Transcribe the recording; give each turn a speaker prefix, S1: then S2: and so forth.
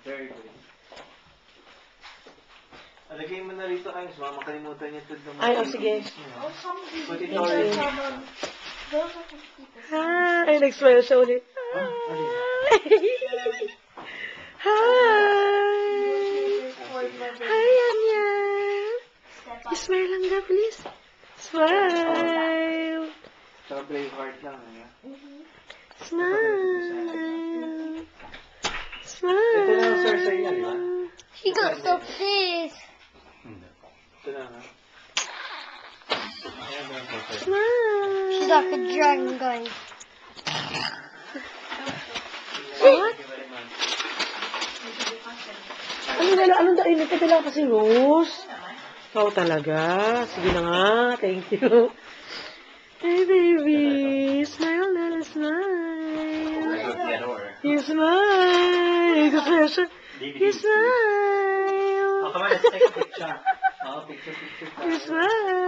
S1: Very good. Alagay mo na rito kayo. Makalimutan niya ito.
S2: Ay, oh, sige.
S1: Put it all in.
S2: Ay, nag-smile siya ulit. Hi! Hi, Anya! Smile lang ka, please. Smile!
S1: Saka brave heart lang.
S2: Smile!
S1: Ito na ang sir
S2: Smile!
S1: sa inyo, di ba?
S3: She got the fish.
S1: Ito na, ha? Ayan na ang sir.
S2: Smile!
S3: She's like a dragon going.
S2: What?
S1: Thank you very much.
S2: Anong dainit ka pala kasi, Rose? Ikaw talaga. Sige na nga. Thank you. Hey, baby. Smile na, smile. You smile. You smile. You smile.
S1: Oh, come on, let's take a picture. Oh, picture.
S2: You smile.